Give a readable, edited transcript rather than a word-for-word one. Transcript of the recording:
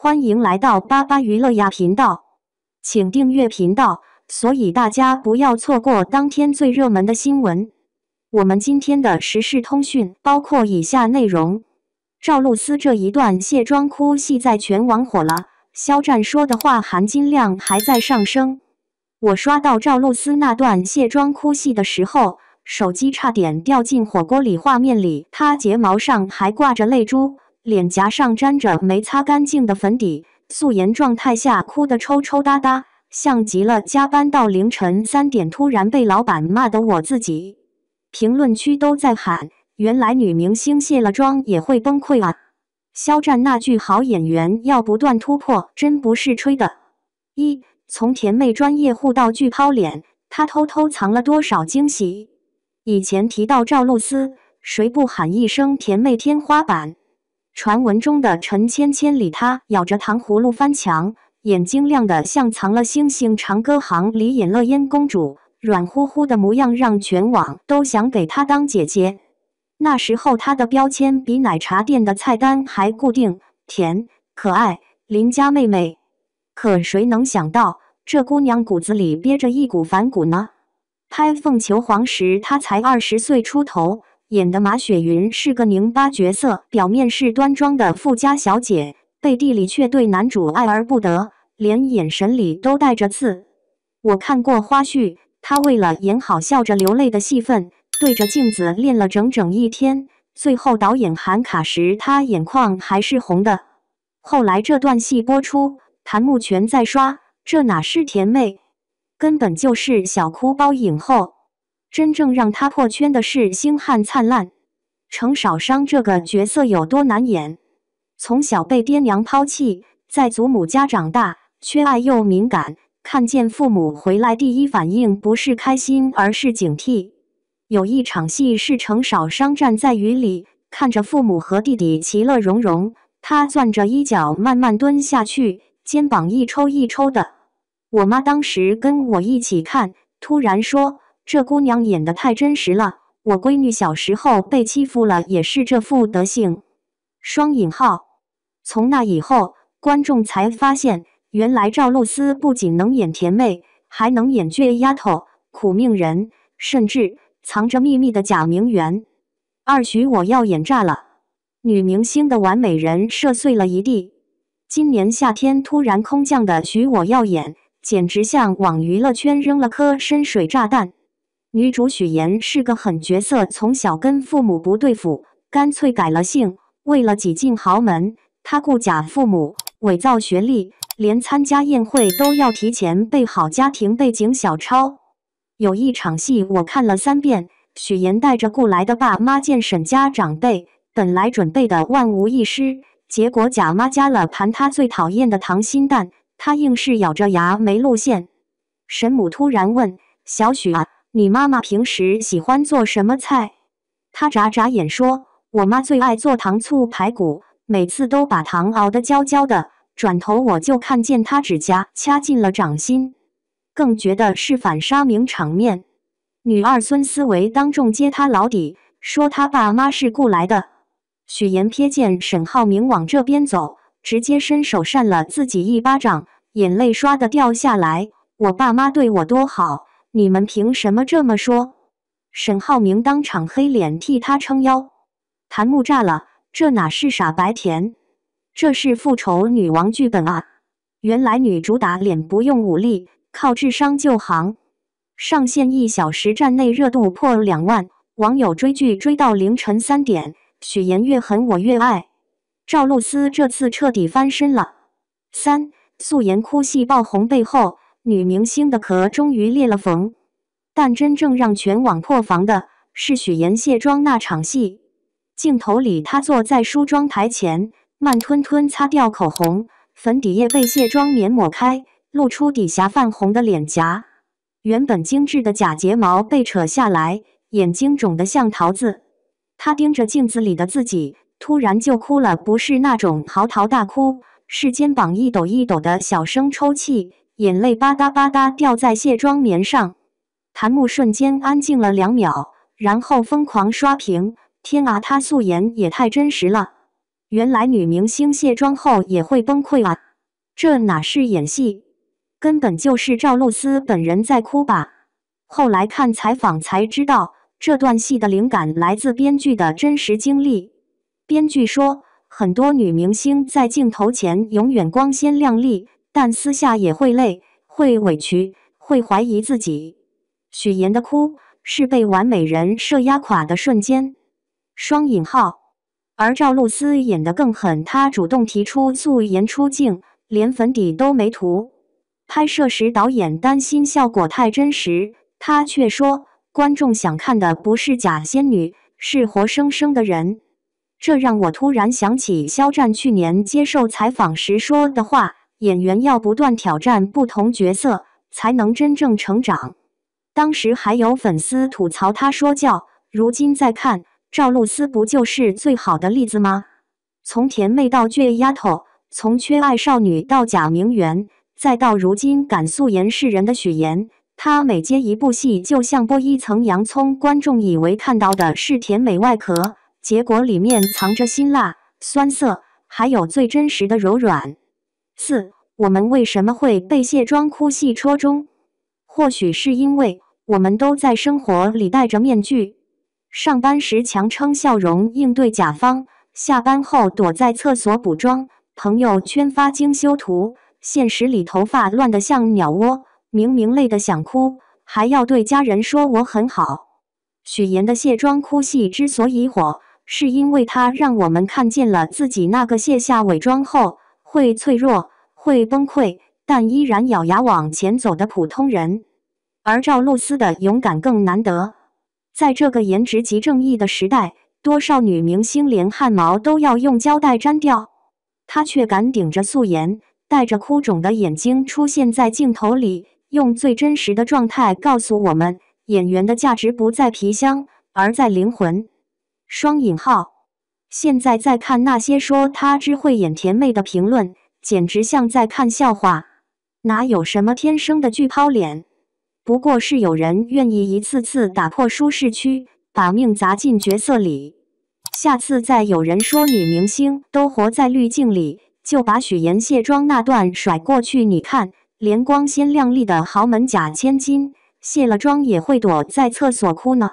欢迎来到巴巴娱乐呀频道，请订阅频道，所以大家不要错过当天最热门的新闻。我们今天的时事通讯包括以下内容：赵露思这一段卸妆哭戏在全网火了，肖战说的话含金量还在上升。我刷到赵露思那段卸妆哭戏的时候，手机差点掉进火锅里，画面里她睫毛上还挂着泪珠，脸颊上沾着没擦干净的粉底，素颜状态下哭得抽抽搭搭，像极了加班到凌晨3点突然被老板骂的我自己。评论区都在喊，原来女明星卸了妆也会崩溃啊！肖战那句好演员要不断突破，真不是吹的。从甜妹专业户到巨抛脸，她偷偷藏了多少惊喜？以前提到赵露思，谁不喊一声甜妹天花板？传闻中的陈芊芊里，她咬着糖葫芦翻墙，眼睛亮得像藏了星星。长歌行里演乐烟公主，软乎乎的模样让全网都想给她当姐姐。那时候她的标签比奶茶店的菜单还固定，甜、可爱、邻家妹妹。可谁能想到，这姑娘骨子里憋着一股反骨呢？拍《凤求凰》时，她才20岁出头，演的马雪云是个拧巴角色，表面是端庄的富家小姐，背地里却对男主爱而不得，连眼神里都带着刺。我看过花絮，她为了演好笑着流泪的戏份，对着镜子练了整整1天，最后导演喊卡时，她眼眶还是红的。后来这段戏播出，弹幕全在刷，这哪是甜妹，根本就是小哭包影后。真正让她破圈的是星汉灿烂。程少商这个角色有多难演？从小被爹娘抛弃，在祖母家长大，缺爱又敏感，看见父母回来第一反应不是开心，而是警惕。有一场戏是程少商站在雨里，看着父母和弟弟其乐融融，他攥着衣角慢慢蹲下去，肩膀一抽一抽的。我妈当时跟我一起看，突然说，这姑娘演得太真实了，我闺女小时候被欺负了也是这副德行。双引号。从那以后，观众才发现，原来赵露思不仅能演甜妹，还能演倔丫头、苦命人，甚至藏着秘密的假名媛。徐我要演炸了，女明星的完美人设碎了一地。今年夏天突然空降的徐我要演，简直向往娱乐圈扔了颗深水炸弹。女主许妍是个狠角色，从小跟父母不对付，干脆改了姓。为了挤进豪门，她顾假父母，伪造学历，连参加宴会都要提前备好家庭背景小抄。有一场戏我看了3遍，许妍带着雇来的爸妈见沈家长辈，本来准备的万无一失，结果贾妈加了盘她最讨厌的溏心蛋，她硬是咬着牙没露馅。沈母突然问，小许啊，你妈妈平时喜欢做什么菜？她眨眨眼说，我妈最爱做糖醋排骨，每次都把糖熬得焦焦的。转头我就看见她指甲掐进了掌心，更觉得是反杀名场面。女二孙思维当众揭她老底，说她爸妈是雇来的。许妍瞥见沈浩明往这边走，直接伸手扇了自己一巴掌，眼泪唰的掉下来。我爸妈对我多好，你们凭什么这么说？沈浩明当场黑脸替他撑腰。弹幕炸了，这哪是傻白甜，这是复仇女王剧本啊！原来女主打脸不用武力，靠智商救航。上线1小时，站内热度破2万，网友追剧追到凌晨3点。许妍越狠我越爱，赵露思这次彻底翻身了。素颜哭戏爆红背后，女明星的壳终于裂了缝。但真正让全网破防的是许妍卸妆那场戏。镜头里她坐在梳妆台前，慢吞吞擦掉口红，粉底液被卸妆棉抹开，露出底下泛红的脸颊。原本精致的假睫毛被扯下来，眼睛肿得像桃子。她盯着镜子里的自己，突然就哭了，不是那种嚎啕大哭，是肩膀一抖一抖的小声抽泣，眼泪吧嗒吧嗒掉在卸妆棉上。弹幕瞬间安静了2秒，然后疯狂刷屏。天啊，她素颜也太真实了。原来女明星卸妆后也会崩溃啊！这哪是演戏，根本就是赵露思本人在哭吧？后来看采访才知道，这段戏的灵感来自编剧的真实经历。编剧说，很多女明星在镜头前永远光鲜亮丽，但私下也会累，会委屈，会怀疑自己。许妍的哭是被完美人设压垮的瞬间。双引号。而赵露思演得更狠，她主动提出素颜出镜，连粉底都没涂。拍摄时导演担心效果太真实，她却说观众想看的不是假仙女，是活生生的人。这让我突然想起肖战去年接受采访时说的话，演员要不断挑战不同角色，才能真正成长。当时还有粉丝吐槽他说教，如今再看，赵露思不就是最好的例子吗？从甜妹到倔丫头，从缺爱少女到假名媛，再到如今敢素颜示人的许妍，她每接一部戏就像剥一层洋葱，观众以为看到的是甜美外壳，结果里面藏着辛辣、酸涩，还有最真实的柔软。4. 我们为什么会被卸妆哭戏戳中？或许是因为我们都在生活里戴着面具。上班时强撑笑容应对甲方，下班后躲在厕所补妆，朋友圈发精修图，现实里头发乱得像鸟窝，明明累得想哭，还要对家人说我很好。许妍的卸妆哭戏之所以火，是因为她让我们看见了自己那个卸下伪装后会脆弱、会崩溃，但依然咬牙往前走的普通人。而赵露思的勇敢更难得。在这个颜值即正义的时代，多少女明星连汗毛都要用胶带粘掉，她却敢顶着素颜，带着哭肿的眼睛出现在镜头里，用最真实的状态告诉我们，演员的价值不在皮箱，而在灵魂。双引号。现在在看那些说她只会演甜妹的评论，简直像在看笑话。哪有什么天生的巨抛脸？不过是有人愿意一次次打破舒适区，把命砸进角色里。下次再有人说女明星都活在滤镜里，就把许妍卸妆那段甩过去。你看，连光鲜亮丽的豪门假千金，卸了妆也会躲在厕所哭呢。